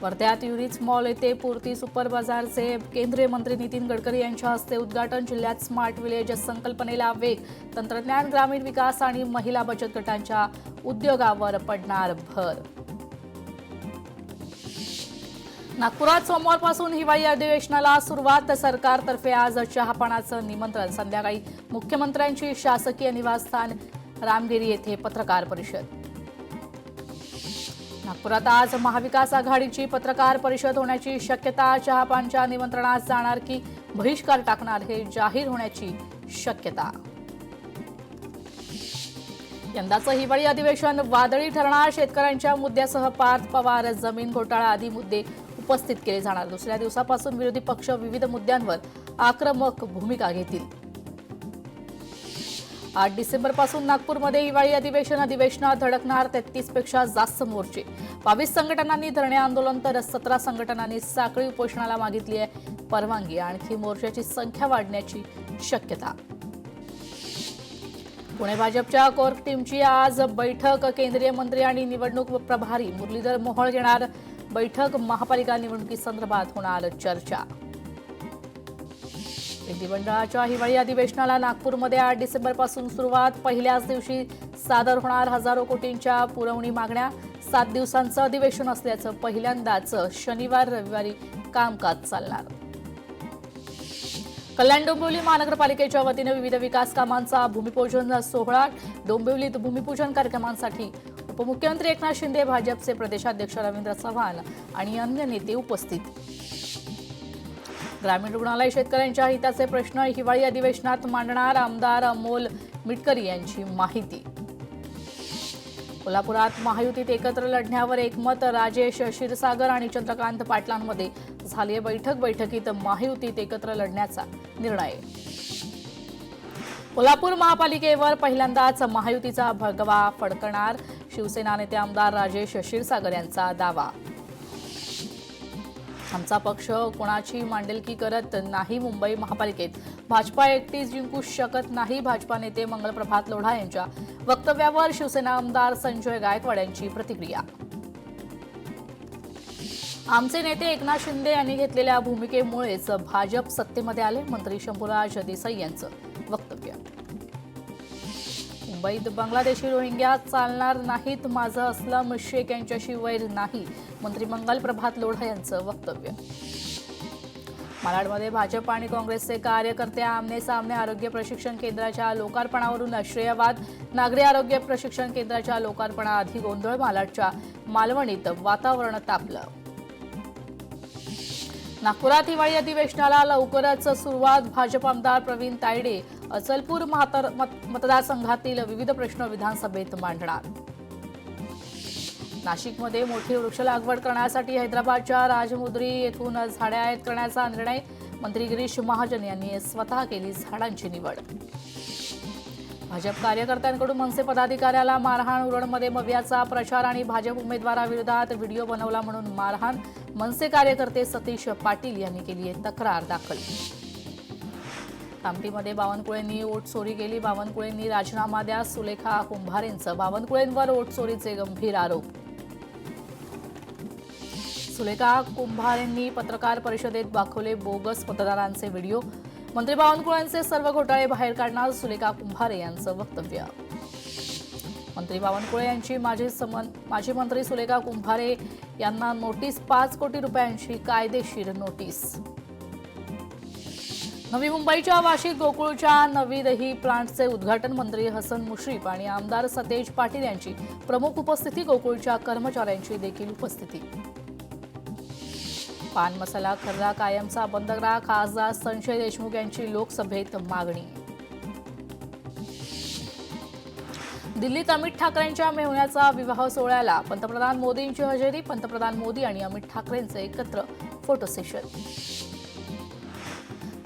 वर्ध्यात units mall येथे पूर्ती सुपर बाजारचे केंद्रीय मंत्री नितीन गडकरी यांच्या हस्ते उद्घाटन. जिल्ह्यात स्मार्ट विलेज संकल्पनेला वेग, तंत्रज्ञान, ग्रामीण विकास आणि महिला बचत गटांच्या उद्योगावर पडणार भर. नागपुरात सोमवारपासून हिवाळी अधिवेशनाला सुरुवात. सरकारतर्फे आज चहापानाचं निमंत्रण. संध्याकाळी मुख्यमंत्र्यांची शासकीय निवासस्थान रामगिरी येथे पत्रकार परिषद. नागपुरात आज महाविकास आघाडीची पत्रकार परिषद होण्याची शक्यता. चहापानच्या निमंत्रणात जाणार की बहिष्कार टाकणार हे जाहीर होण्याची शक्यता. यंदाचं हिवाळी अधिवेशन वादळी ठरणार. शेतकऱ्यांच्या मुद्द्यासह पार्थ पवार, जमीन घोटाळा आदी मुद्दे उपस्थित केले जाणार. दुसऱ्या दिवसापासून विरोधी पक्ष विविध मुद्द्यांवर आक्रमक भूमिका घेतील. 8 डिसेंबरपासून नागपूरमध्ये हिवाळी अधिवेशनात धडकणार 33 पेक्षा जास्त मोर्चे. 22 संघटनांनी धरणे आंदोलन तर 17 संघटनांनी साखळी उपोषणाला मागितली आहे परवानगी. आणखी मोर्चाची संख्या वाढण्याची शक्यता. पुणे भाजपच्या कोर टीमची आज बैठक. केंद्रीय मंत्री आणि निवडणूक प्रभारी मुरलीधर मोहोळ घेणार बैठक. महापालिका निवडणुकीसंदर्भात होणार चर्चा. विधिमंडळाच्या हिवाळी अधिवेशनाला नागपूरमध्ये 8 डिसेंबरपासून सुरुवात. पहिल्याच दिवशी सादर होणार हजारो कोटींच्या पुरवणी मागण्या. 7 दिवसांचं अधिवेशन असल्याचं पहिल्यांदाच शनिवार रविवारी कामकाज चालणार. कल्याण डोंबिवली महानगरपालिकेच्या वतीने विविध विकास कामांचा भूमिपूजन सोहळा. डोंबिवलीत भूमिपूजन कार्यक्रमांसाठी उपमुख्यमंत्री एकनाथ शिंदे, भाजपचे प्रदेशाध्यक्ष रवींद्र चव्हाण आणि अन्य नेते उपस्थित. ग्रामीण रुग्णालय शेतकऱ्यांच्या हिताचे प्रश्न हिवाळी अधिवेशनात मांडणार. आमदार अमोल मिटकरी यांची माहिती. कोल्हापुरात महायुतीत एकत्र लढण्यावर एकमत. राजेश क्षीरसागर आणि चंद्रकांत पाटलांमध्ये झाली बैठक. बैठकीत महायुतीत एकत्र लढण्याचा निर्णय. कोल्हापूर महापालिकेवर पहिल्यांदाच महायुतीचा भगवा फडकणार. शिवसेना नेते आमदार राजेश क्षीरसागर यांचा दावा. आमचा पक्ष कोणाची मांडलकी करत नाही. मुंबई महापालिकेत भाजपा एकटीच जिंकू शकत नाही. भाजपा नेते मंगलप्रभात लोढा यांच्या वक्तव्यावर शिवसेना आमदार संजय गायकवाड यांची प्रतिक्रिया. आमचे नेते एकनाथ शिंदे यांनी घेतलेल्या भूमिकेमुळेच भाजप सत्तेमध्ये आले. मंत्री शंभूराज देसाई यांचं वक्तव्य. मुंबईत बांगलादेशी रोहिंग्या चालणार नाहीत. माझं अस्लम शेख यांच्याशी वैर नाही. मंत्री मंगल प्रभात लोढा यांचं वक्तव्य. मालाडमध्ये भाजप आणि काँग्रेसचे कार्यकर्ते आमने सामने. आरोग्य प्रशिक्षण केंद्राच्या लोकार्पणावरून श्रेयवाद. नागरी आरोग्य प्रशिक्षण केंद्राच्या लोकार्पणाआधी गोंधळ. मालाडच्या मालवणीत वातावरण तापलं. नागपुरात हिवाळी अधिवेशनाला लवकरच सुरुवात. भाजप आमदार प्रवीण तायडे अचलपूर मतदारसंघातील विविध प्रश्न विधानसभेत मांडणार. नाशिकमध्ये मोठी वृक्ष लागवड करण्यासाठी हैदराबादच्या राजमुद्री येथून झाडे आयात करण्याचा निर्णय. मंत्री गिरीश महाजन यांनी स्वतः केली झाडांची निवड. भाजप कार्यकर्त्यांकडून मनसे पदाधिकाऱ्याला मारहाण. उरणमध्ये मवियाचा प्रचार आणि भाजप उमेदवाराविरोधात व्हिडिओ बनवला म्हणून मारहाण. मनसे कार्यकर्ते सतीश पाटील यांनी केली आहे तक्रार दाखल. कामठीमध्ये बावनकुळेंनी ओटचोरी केली. बावनकुळेंनी राजीनामा द्या. सुलेखा कुंभारेंचं बावनकुळेंवर ओटचोरीचे गंभीर आरोप. सुलेखा कुंभारेंनी पत्रकार परिषदेत दाखवले बोगस मतदारांचे व्हिडिओ. मंत्री बावनकुळेंचे सर्व घोटाळे बाहेर काढणार. सुलेखा कुंभारे यांचं वक्तव्य. मंत्री बावनकुळे यांची माजी मंत्री सुलेखा कुंभारे यांना नोटीस. 5 कोटी रुपयांची कायदेशीर नोटीस. नवी मुंबईच्या वाशीत गोकुळच्या नवी दही प्लांटचे उद्घाटन. मंत्री हसन मुश्रीफ आणि आमदार सतेज पाटील यांची प्रमुख उपस्थिती. गोकुळच्या कर्मचाऱ्यांची देखील उपस्थिती. पान मसाला खर्रा कायमचा बंद करा. खासदार संजय देशमुख यांची लोकसभेत मागणी. दिल्लीत अमित ठाकरेंच्या मेहुण्याचा विवाह सोहळ्याला पंतप्रधान मोदींची हजेरी. पंतप्रधान मोदी आणि अमित ठाकरेंचे एकत्र फोटो सेशन.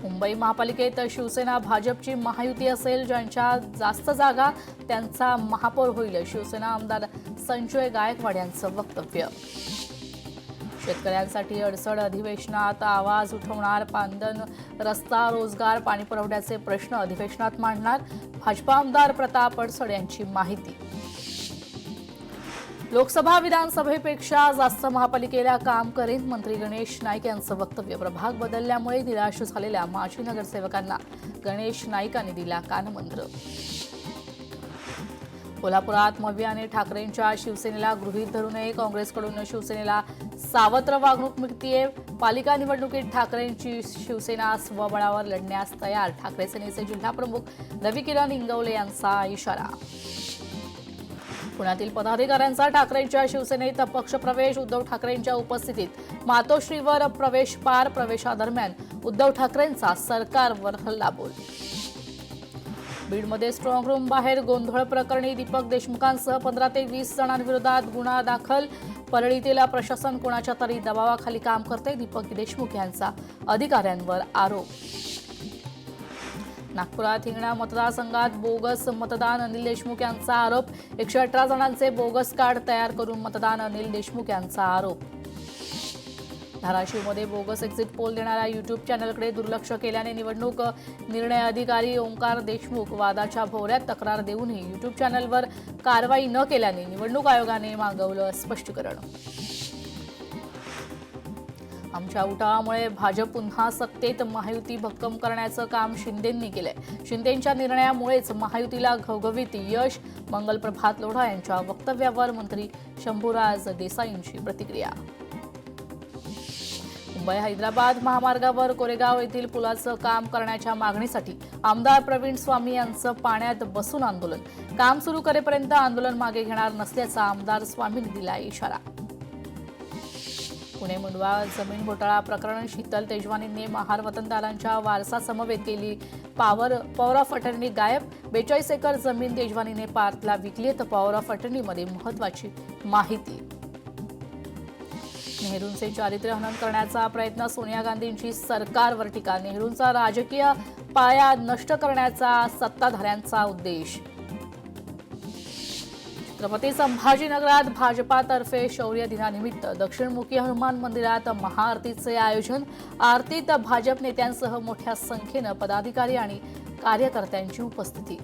मुंबई महापालिकेत शिवसेना भाजपची महायुती असेल. ज्यांच्या जास्त जागा त्यांचा महापौर होईल. शिवसेना आमदार संजय गायकवाड यांचं वक्तव्य. शेतकऱ्यांसाठी अडसड. अधिवेशनात आवाज उठवणार. पांदन रस्ता, रोजगार, पाणी पुरवठ्याचे प्रश्न अधिवेशनात मांडणार. भाजपा आमदार प्रताप अडसड यांची माहिती. लोकसभा विधानसभेपेक्षा जास्त महापालिकेला काम करेन, मंत्री गणेश नाईक यांचं वक्तव्य. प्रभाग बदलल्यामुळे निराश झालेल्या माजी नगरसेवकांना गणेश नाईकांनी दिला कानमंत्र. कोल्हापुरात मविया आणि ठाकरेंच्या शिवसेनेला गृहीत धरू नये, काँग्रेसकडून शिवसेनेला सावत्र वागणूक मिळतेय. पालिका निवडणुकीत ठाकरेंची शिवसेना स्वबळावर लढण्यास तयार, ठाकरे सेनेचे जिल्हाप्रमुख रविकिरण इंगवले यांचा इशारा. पुण्यातील पदाधिकाऱ्यांचा ठाकरेंच्या शिवसेनेत पक्षप्रवेश, उद्धव ठाकरेंच्या उपस्थितीत मातोश्रीवर प्रवेश पार. प्रवेशादरम्यान उद्धव ठाकरेंचा सरकारवर हल्लाबोल. बीडमध्ये स्ट्रॉंग रूम बाहेर गोंधळ प्रकरणी दीपक देशमुखांसह 15 ते 20 जणांविरोधात गुन्हा दाखल. परळीतील प्रशासन कोणाच्या तरी दबावाखाली काम करते, दीपक देशमुख यांचा अधिकाऱ्यांवर आरोप. नागपुरात हिंगणा मतदारसंघात बोगस मतदान, अनिल देशमुख यांचा आरोप. 118 जणांचे बोगस कार्ड तयार करून मतदान, अनिल देशमुख यांचा आरोप. धाराशिवमध्ये बोगस एक्झिट पोल देणाऱ्या युट्यूब चॅनलकडे दुर्लक्ष केल्याने निवडणूक निर्णय अधिकारी ओंकार देशमुख वादाच्या भोवऱ्यात. तक्रार देऊनही युट्यूब चॅनलवर कारवाई न केल्याने निवडणूक आयोगाने मागवलं स्पष्टीकरण. आमच्या उठावामुळे भाजप पुन्हा सत्तेत, महायुती भक्कम करण्याचं काम शिंदेंनी केलंय. शिंदेंच्या निर्णयामुळेच महायुतीला घवघवीत यश. मंगलप्रभात लोढा यांच्या वक्तव्यावर मंत्री शंभूराज देसाईंची प्रतिक्रिया. मुंबई हैदराबाद महामार्गावर कोरेगाव येथील पुलाचं काम करण्याच्या मागणीसाठी आमदार प्रवीण स्वामी यांचं पाण्यात बसून आंदोलन. काम सुरू करेपर्यंत आंदोलन मागे घेणार नसल्याचा आमदार स्वामींनी दिला इशारा. पुणे मुंडवा जमीन घोटाळा प्रकरण, शीतल तेजवानींनी महार वतनदारांच्या वारसा समवेत केली. पॉवर ऑफ अटर्नी गायब. 42 एकर जमीन तेजवानीने पार्थला विकली, तर पॉवर ऑफ अटर्नीमध्ये महत्वाची माहिती. नेहरूंचे चारित्र्य हनन करण्याचा प्रयत्न, सोनिया गांधींची सरकारवर टीका. नेहरूंचा राजकीय पाया नष्ट करण्याचा सत्ताधाऱ्यांचा उद्देश. छत्रपती संभाजीनगरात भाजपातर्फे शौर्य दिनानिमित्त दक्षिणमुखी हनुमान मंदिरात महाआरतीचे आयोजन. आरतीत भाजप नेत्यांसह मोठ्या संख्येनं पदाधिकारी आणि कार्यकर्त्यांची उपस्थिती.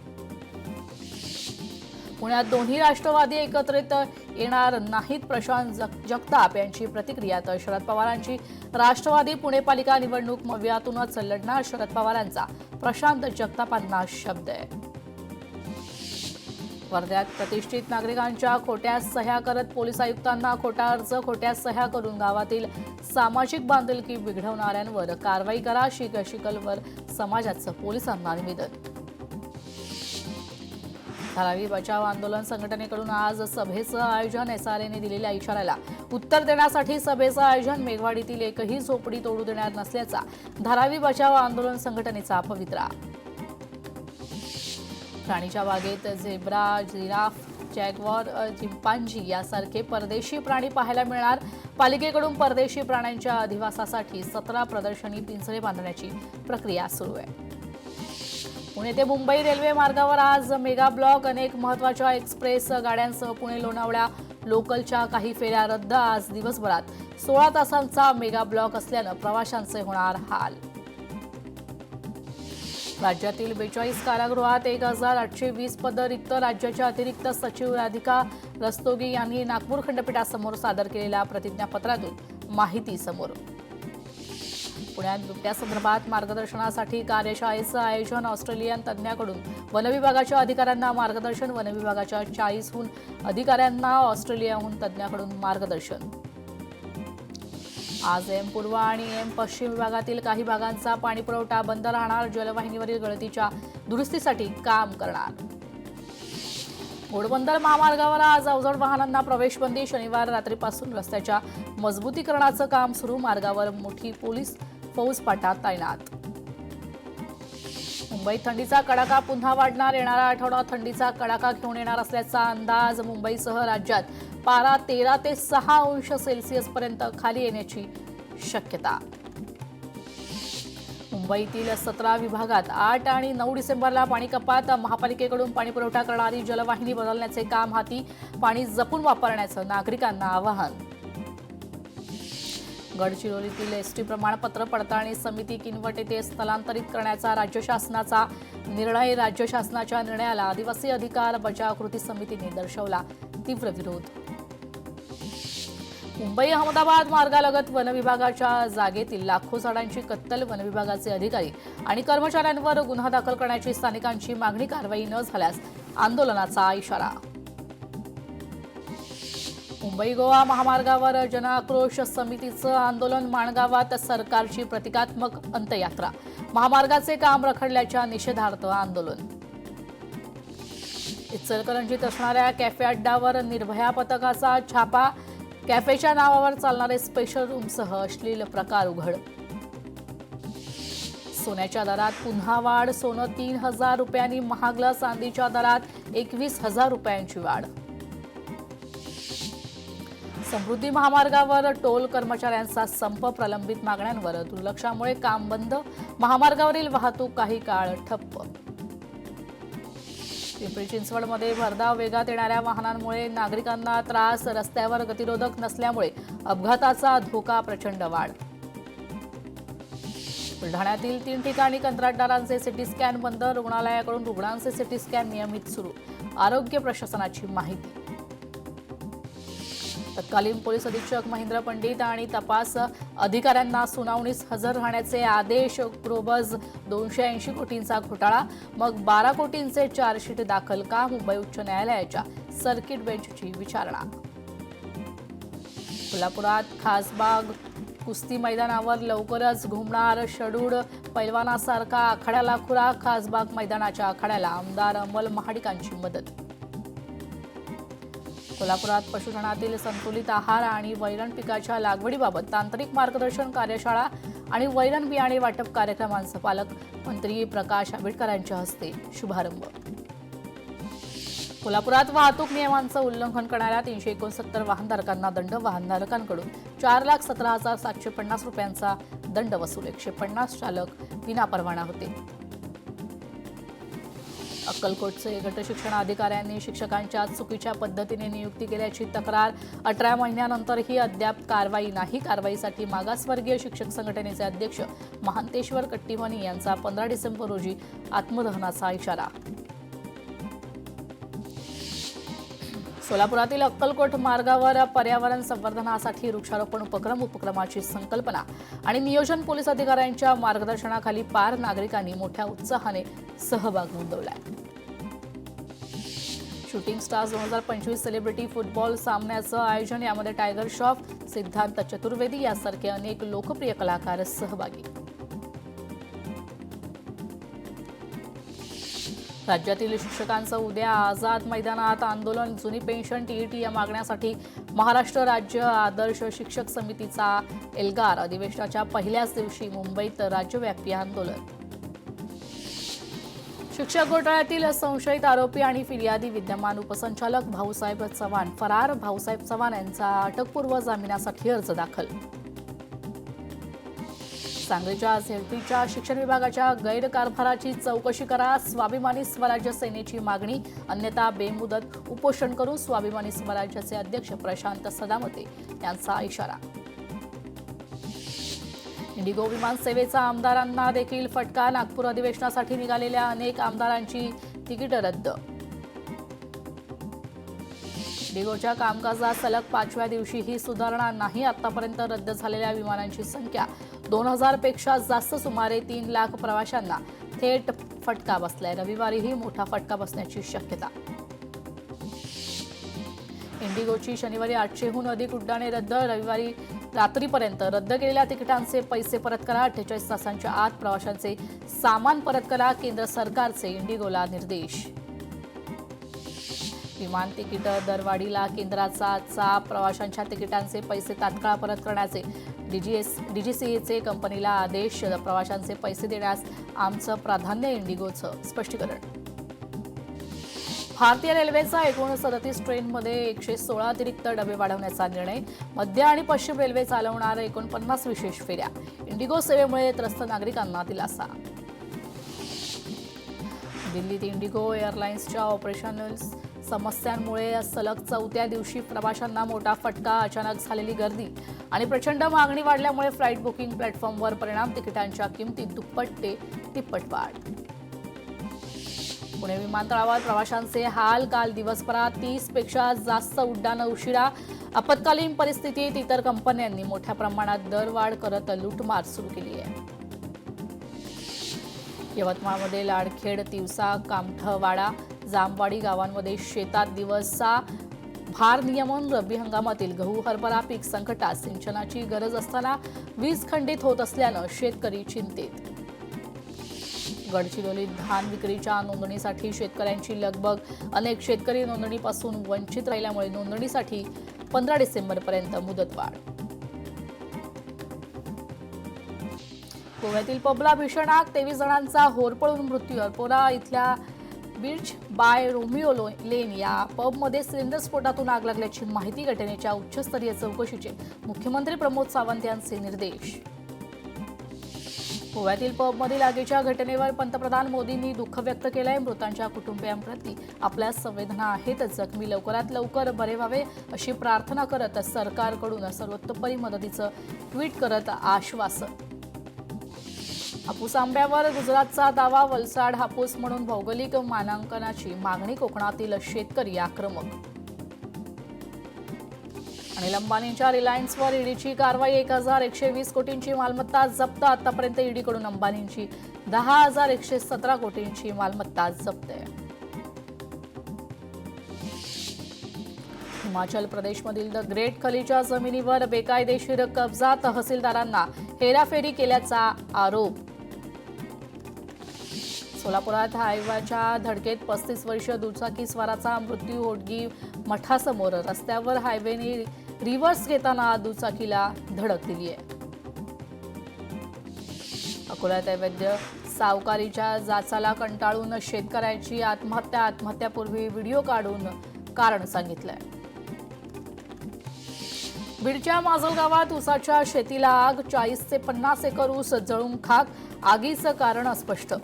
पुण्यात दोन्ही राष्ट्रवादी एकत्रित येणार नाहीत, प्रशांत जगताप यांची प्रतिक्रिया. तर शरद पवारांची राष्ट्रवादी पुणे पालिका निवडणूक मवियातूनच लढणार, शरद पवारांचा प्रशांत जगतापांना शब्द आहे. वर्ध्यात प्रतिष्ठित नागरिकांच्या खोट्या सह्या करत पोलीस आयुक्तांना खोटा अर्ज, खोट्या सह्या करून गावातील सामाजिक बांधिलकी बिघडवणाऱ्यांवर कारवाई करा. शिकलवर समाजाचं पोलिसांना निवेदन. धारावी बचाव आंदोलन संघटनेकडून आज सभेचं आयोजन. SRAने दिलेल्या इशाऱ्याला उत्तर देण्यासाठी सभेचं आयोजन. मेघवाडीतील एकही झोपडी तोडू देणार नसल्याचा धारावी बचाव आंदोलन संघटनेचा पवित्रा. प्राणीच्या बागेत झेब्रा, जिराफ, जॅग्वार, चिंपांझी यासारखे परदेशी प्राणी पाहायला मिळणार. पालिकेकडून परदेशी प्राण्यांच्या अधिवासासाठी 17 प्रदर्शनी पिंजरे बांधण्याची प्रक्रिया सुरू आहे. पुणे ते मुंबई रेल्वे मार्गावर आज मेगा ब्लॉक. अनेक महत्त्वाच्या एक्सप्रेस गाड्यांसह पुणे लोणावळा लोकलच्या काही फेऱ्या रद्द. आज दिवसभरात 16 तासांचा मेगा ब्लॉक असल्यानं प्रवाशांचे होणार हाल. राज्यातील 42 कारागृहात 1820 पदं रिक्त. राज्याच्या अतिरिक्त सचिव राधिका रस्तोगी यांनी नागपूर खंडपीठासमोर सादर केलेल्या प्रतिज्ञापत्रातून माहिती समोर. पुण्यात बिबट्यासंदर्भात मार्गदर्शनासाठी कार्यशाळेचं आयोजन. ऑस्ट्रेलियन तज्ज्ञाकडून वनविभागाच्या अधिकाऱ्यांना मार्गदर्शन. वनविभागाच्या 40हून अधिकाऱ्यांना ऑस्ट्रेलियाहून तज्ज्ञाकडून मार्गदर्शन. आज एम पूर्व आणि एम पश्चिम विभागातील काही भागांचा पाणीपुरवठा बंद राहणार. जलवाहिनीवरील गळतीच्या दुरुस्तीसाठी काम करणार. घोडबंदर महामार्गावर आज अवजड वाहनांना प्रवेशबंदी. शनिवार रात्रीपासून रस्त्याच्या मजबूतीकरणाचं काम सुरू. मार्गावर मोठी पोलीस फौजफाटा तैनात. मुंबईत थंडीचा कडाका पुन्हा वाढणार. येणारा आठवडा थंडीचा कडाका घेऊन येणार असल्याचा अंदाज. मुंबईसह राज्यात पारा 13 ते 6 अंश सेल्सिअसपर्यंत खाली येण्याची शक्यता. मुंबईतील 17 विभागात 8 आणि 9 डिसेंबरला पाणी कपात. महापालिकेकडून पाणीपुरवठा करणारी जलवाहिनी बदलण्याचे काम हाती. पाणी जपून वापरण्याचं नागरिकांना आवाहन. गडचिरोलीतील एसटी प्रमाणपत्र पडताळणी समिती किनवट येथे स्थलांतरित करण्याचा राज्य शासनाचा निर्णय. राज्य शासनाच्या निर्णयाला आदिवासी अधिकार बचाव कृती समितीने दर्शवला तीव्र विरोध. मुंबई अहमदाबाद मार्गालगत वनविभागाच्या जागेतील लाखो झाडांची कत्तल, वनविभागाचे अधिकारी आणि कर्मचाऱ्यांवर गुन्हा दाखल करण्याची स्थानिकांची मागणी, कारवाई न झाल्यास आंदोलनाचा इशारा. मुंबई गोवा महामार्गावर जनआक्रोश समितीचं आंदोलन, माणगावात सरकारची प्रतिकात्मक अंत्ययात्रा, महामार्गाचे काम रखडल्याच्या निषेधार्थ आंदोलन. इचलकरंजीत असणाऱ्या कॅफे अड्डावर निर्भया पथकाचा छापा, कॅफेच्या नावावर चालणारे स्पेशल रूमसह अश्लील प्रकार उघड. सोन्याच्या दरात पुन्हा वाढ, सोनं 3,000 रुपयांनी महागलं, चांदीच्या दरात 21,000 रुपयांची वाढ. समृद्धी महामार्गावर टोल कर्मचाऱ्यांचा संप, प्रलंबित मागण्यांवर दुर्लक्षामुळे काम बंद, महामार्गावरील वाहतूक काही काळ ठप्प. पिंपरी चिंचवडमध्ये भरधाव वेगात येणाऱ्या वाहनांमुळे नागरिकांना त्रास, रस्त्यावर गतिरोधक नसल्यामुळे अपघाताचा धोका प्रचंड वाढ. बुलढाण्यातील 3 ठिकाणी कंत्राटदारांचे सिटी स्कॅन बंद, रुग्णालयाकडून रुग्णांचे सिटी स्कॅन नियमित सुरू, आरोग्य प्रशासनाची माहिती. तत्कालीन पोलीस अधीक्षक महेंद्र पंडित आणि तपास अधिकाऱ्यांना सुनावणीस हजर राहण्याचे आदेश, क्रोबज 280 कोटींचा घोटाळा, मग 12 कोटींचे चार्जशीट दाखल का, मुंबई उच्च न्यायालयाच्या सर्किट बेंचची विचारणा. कोल्हापुरात खासबाग कुस्ती मैदानावर लवकरच घुमणार शेड्यूल्ड पैलवानासारखा आखाड्याला खुराक, खासबाग मैदानाच्या आखाड्याला आमदार अमल महाडिकांची मदत. कोल्हापुरात पशुधनातील संतुलित आहार आणि वैरण पिकाच्या लागवडीबाबत तांत्रिक मार्गदर्शन कार्यशाळा आणि वैरण बियाणे वाटप कार्यक्रमांचा पालकमंत्री प्रकाश आंबेडकरांच्या हस्ते शुभारंभ. कोल्हापुरात वाहतूक नियमांचं उल्लंघन करणाऱ्या 369 वाहनधारकांना दंड, वाहनधारकांकडून 4,17,750 रुपयांचा दंड वसूल, 150 चालक विनापरवाना होते. अक्कलकोटचे गट शिक्षण अधिकाऱ्यांनी शिक्षकांच्या चुकीच्या पद्धतीने नियुक्ती केल्याची तक्रार, 18 महिन्यानंतरही अद्याप कारवाई नाही. कारवाईसाठी मागासवर्गीय शिक्षक संघटनेचे अध्यक्ष महांतेश्वर कट्टीमनी यांचा 15 डिसेंबर रोजी आत्मदहनाचा इशारा. सोलापुरातील अक्कलकोट मार्गावर पर्यावरण संवर्धनासाठी वृक्षारोपण उपक्रमाची संकल्पना आणि नियोजन पोलीस अधिकाऱ्यांच्या मार्गदर्शनाखाली पार, नागरिकांनी मोठ्या उत्साहाने सहभाग नोंदवलाय. शूटिंग स्टार्स 2025 सेलिब्रिटी फुटबॉल सामन्याचं आयोजन, यामध्ये टायगर श्रॉफ, सिद्धांत चतुर्वेदी यासारखे अनेक लोकप्रिय कलाकार सहभागी. राज्यातील शिक्षकांचं उद्या आझाद मैदानात आंदोलन, जुनी पेन्शन, टीईटी या मागण्यासाठी महाराष्ट्र राज्य आदर्श शिक्षक समितीचा एल्गार, अधिवेशनाच्या पहिल्याच दिवशी मुंबईत राज्यव्यापी आंदोलन. शिक्षक घोटाळ्यातील संशयित आरोपी आणि फिर्यादी विद्यमान उपसंचालक भाऊसाहेब चव्हाण फरार, भाऊसाहेब चव्हाण यांचा अटकपूर्व जामिनासाठी अर्ज दाखल. सांगलीच्या झेडपीच्या शिक्षण विभागाच्या गैरकारभाराची चौकशी करा, स्वाभिमानी स्वराज्य सेनेची मागणी, अन्यथा बेमुदत उपोषण करू, स्वाभिमानी स्वराज्याचे अध्यक्ष प्रशांत सदामते यांचा इशारा. इंडिगो विमान सेवेचा आमदारांना देखील फटका, नागपूर अधिवेशनासाठी निघालेल्या अनेक आमदारांची तिकीट रद्द. इंडिगोच्या कामकाजात सलग 5व्या दिवशीही सुधारणा नाही. आतापर्यंत रद्द झालेल्या विमानांची संख्या 2,000 पेक्षा जास्त, सुमारे 3 लाख प्रवाशांना थेट फटका बसलाय. रविवारीही मोठा फटका बसण्याची शक्यता. इंडिगोची शनिवारी 800हून अधिक उड्डाणे रद्द, रविवारी रात्रीपर्यंत रद्द केलेल्या तिकिटांचे पैसे परत करा, 48 तासांच्या आत प्रवाशांचे सामान परत करा, केंद्र सरकारचे इंडिगोला निर्देश. विमान तिकीट दरवाढीला केंद्राचा चाप, प्रवाशांच्या तिकिटांचे पैसे तात्काळ परत करण्याचे डीजीसीएचे कंपनीला आदेश, प्रवाशांचे पैसे देण्यास आमचं प्राधान्य, इंडिगोचं स्पष्टीकरण. भारतीय रेल्वेचा एकूण 37 ट्रेनमध्ये 116 अतिरिक्त डबे वाढवण्याचा निर्णय, मध्य आणि पश्चिम रेल्वे चालवणार 49 विशेष फेऱ्या, इंडिगो सेवेमुळे त्रस्त नागरिकांना दिलासा. दिल्लीत इंडिगो एअरलाइन्सच्या ऑपरेशनल समस्यांमुळे सलग 4थ्या दिवशी प्रवाशांना मोठा फटका, अचानक झालेली गर्दी आणि प्रचंड मागणी वाढल्यामुळे फ्लाईट बुकिंग प्लॅटफॉर्मवर परिणाम, तिकिटांच्या किमतीत दुप्पट ते तिप्पट वाढ. पुणे विमानतळावर प्रवाशांचे हाल. काल दिवसभरात 30 पेक्षा जास्त उड्डाणं उशिरा. आपत्कालीन परिस्थितीत इतर कंपन्यांनी मोठ्या प्रमाणात दरवाढ करत लूटमार सुरू केली आहे. यवतमाळमध्ये लाडखेड, तिवसा, कामठवाडा, जामवाडी गावांमध्ये शेतात दिवसा भारनियमन. रब्बी हंगामातील गहू, हरभरा पीक संकटात. सिंचनाची गरज असताना वीज खंडित होत असल्यानं शेतकरी चिंतेत. गडचिरोलीत धान विक्रीच्या नोंदणीसाठी शेतकऱ्यांची लगबग. अनेक शेतकरी नोंदणीपासून वंचित राहिल्यामुळे नोंदणीसाठी 15 डिसेंबरपर्यंत मुदतवाढ. गोव्यातील पबला भीषण आग. 23 जणांचा होरपळून मृत्यू. अरपोरा इथल्या बीच बाय रोमिओ लेन या पबमध्ये सिलेंडर स्फोटातून आग लागल्याची माहिती. घटनेच्या उच्चस्तरीय चौकशीचे मुख्यमंत्री प्रमोद सावंत यांचे निर्देश. गोव्यातील पबमधील आगीच्या घटनेवर पंतप्रधान मोदींनी दुःख व्यक्त केलंय. मृतांच्या कुटुंबियांप्रती आपल्या संवेदना आहेत. जखमी लवकरात लवकर बरे व्हावे अशी प्रार्थना करत सरकारकडून सर्वतोपरी मदतीचं ट्विट करत आश्वासन. हापूस आंब्यावर गुजरातचा दावा. वलसाड हापूस म्हणून भौगोलिक मानांकनाची मागणी. कोकणातील शेतकरी आक्रमक. अनिल अंबानींच्या रिलायन्सवर ईडीची कारवाई. 1120 कोटींची मालमत्ता जप्त. आतापर्यंत ईडीकडून अंबानींची 10,117 कोटींची मालमत्ता जप्त आहे. हिमाचल प्रदेशमधील द ग्रेट खलीच्या जमिनीवर बेकायदेशीर कब्जा. तहसीलदारांना हेराफेरी केल्याचा आरोप. सोलापुरात हायवेच्या धडकेत 35 वर्षीय दुचाकी स्वाराचा मृत्यू. होडगी मठासमोर रस्त्यावर हायवेने रिव्हर्स घेताना दुचाकीला धडक दिली आहे. अकोल्यात अवैध सावकारीच्या जाचाला कंटाळून शेतकऱ्याची आत्महत्या. आत्महत्यापूर्वी व्हिडिओ काढून कारण सांगितलंय. बीडच्या माजल गावात ऊसाच्या शेतीला आग. 40 ते 50 एकर ऊस जळून खाक. आगीचं कारण अस्पष्ट.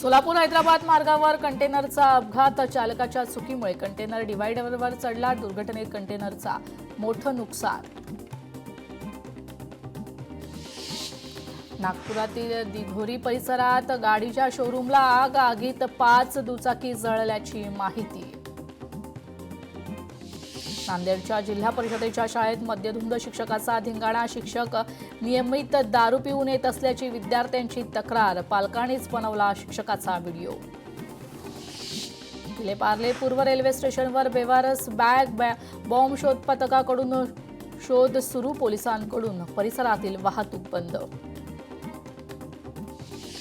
सोलापूर हैदराबाद मार्गावर कंटेनरचा अपघात. चालकाच्या चुकीमुळे कंटेनर डिव्हायडरवर चढला. दुर्घटनेत कंटेनरचा मोठं नुकसान. नागपुरातील दिघोरी परिसरात गाडीच्या शोरूमला आग. आगीत 5 दुचाकी जळल्याची माहिती. नांदेडच्या जिल्हा परिषदेच्या शाळेत मद्यधुंद शिक्षकाचा धिंगाणा. शिक्षक नियमित दारू पिऊन येत असल्याची विद्यार्थ्यांची तक्रार. पालकांनीच बनवला शिक्षकाचा व्हिडिओ. विलेपार्ले पूर्व रेल्वे स्टेशनवर बेवारस बॅग बॉम्ब. शोध पथकाकडून शोध सुरू. पोलिसांकडून परिसरातील वाहतूक बंद.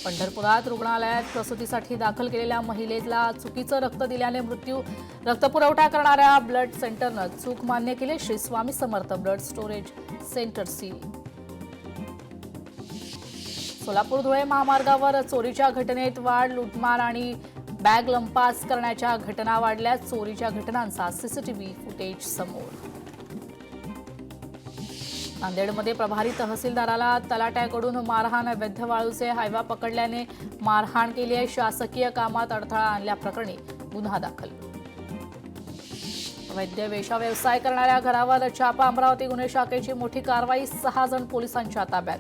पंढरपुरात रुग्णालयात प्रसूतीसाठी दाखल केलेल्या महिलेला चुकीचं रक्त दिल्याने मृत्यू. रक्तपुरवठा करणाऱ्या ब्लड सेंटरनं चूक मान्य केली. Shri Swami Samarth blood storage centre seal. Solapur Dhule महामार्गावर चोरीच्या घटनेत वाढ. लूटमार आणि बॅग लंपास करण्याच्या घटना वाढल्या. चोरीच्या घटनांचा सीसीटीव्ही फुटेज समोर. नांदेडमध्ये प्रभारी तहसीलदाराला तलाट्याकडून मारहाण. अवैध वाळूचे हायवा पकडल्याने मारहाण केली आहे. शासकीय कामात अडथळा आणल्याप्रकरणी गुन्हा दाखल. अवैध वेश्या व्यवसाय करणाऱ्या घरावर छापा. अमरावती गुन्हे शाखेची मोठी कारवाई. 6 जण पोलिसांच्या ताब्यात.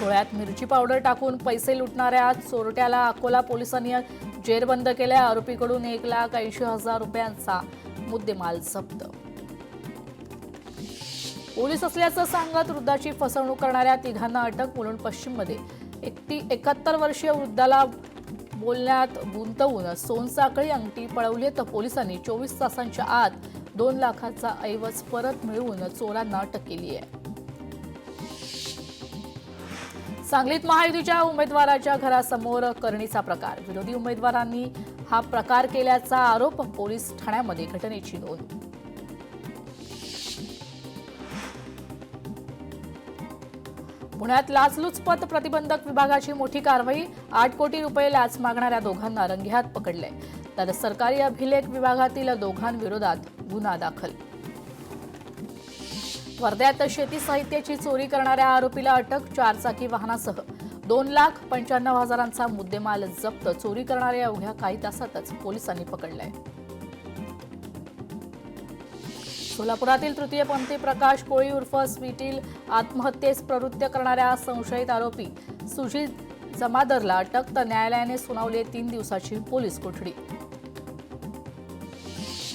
डोळ्यात मिरची पावडर टाकून पैसे लुटणाऱ्या चोरट्याला अकोला पोलिसांनी जेरबंद केल्या. आरोपीकडून 1,80,000 रुपयांचा मुद्देमाल जप्त. पोलीस असल्याचं सांगत वृद्धाची फसवणूक करणाऱ्या 3घांना अटक. मुलुंड पश्चिममध्ये 71 वर्षीय वृद्धाला बोलण्यात गुंतवून सोनसाखळी अंगठी पळवली. तर पोलिसांनी 24 तासांच्या आत 2 लाखाचा ऐवज परत मिळवून चोरांना अटक केली आहे. सांगलीत महायुतीच्या उमेदवाराच्या घरासमोर करणीचा प्रकार. विरोधी उमेदवारांनी हा प्रकार केल्याचा आरोप. पोलीस ठाण्यामध्ये घटनेची नोंद. पुण्यात लाचलुचपत प्रतिबंधक विभागाची मोठी कारवाई. 8 कोटी रुपये लाच मागणाऱ्या दोघांना रंगेहात पकडले. तर सरकारी अभिलेख विभागातील दोघांविरोधात गुन्हा दाखल. वर्ध्यात शेती साहित्याची चोरी करणाऱ्या आरोपीला अटक. 4 चाकी वाहनासह 2,95,000चा मुद्देमाल जप्त. चोरी करणाऱ्या अवघ्या काही तासातच पोलिसांनी पकडलाय. सोलापुरातील तृतीयपंथी प्रकाश कोळी उर्फ स्वीटील आत्महत्येस प्रवृत्त करणाऱ्या संशयित आरोपी सुजित जमादरला अटक, तर न्यायालयाने सुनावली 3 दिवसाची पोलीस कोठडी.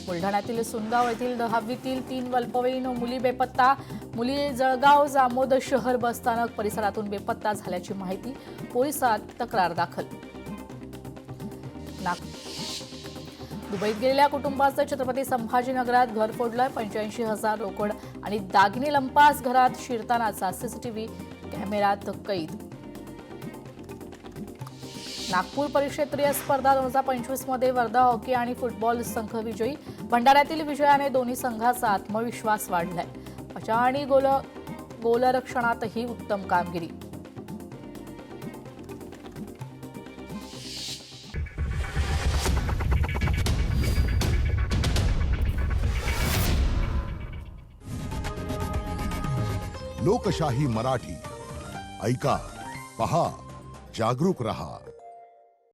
बुलढाण्यातील सुनगाव येथील 10वीतील 3 अल्पवयीन मुली बेपत्ता. मुली जळगाव जामोद शहर बसस्थानक परिसरातून बेपत्ता झाल्याची माहिती. पोलिसात तक्रार दाखल. दुबईत गेलेल्या कुटुंबाचं छत्रपती संभाजीनगरात घर फोडलं. 85,000 रोकड आणि दागिने लंपास घरात शिरतानाचा सीसीटीव्ही कॅमेऱ्यात कैद. नागपूर परिक्षेत्रीय स्पर्धा 2025 मध्ये वर्धा हॉकी आणि फुटबॉल संघ विजयी. भंडाऱ्यातील विजयाने दोन्ही संघाचा आत्मविश्वास वाढलाय. बचाव आणि गोलरक्षणातही उत्तम कामगिरी. लोकशाही मराठी ऐका, पहा, जागरूक रहा.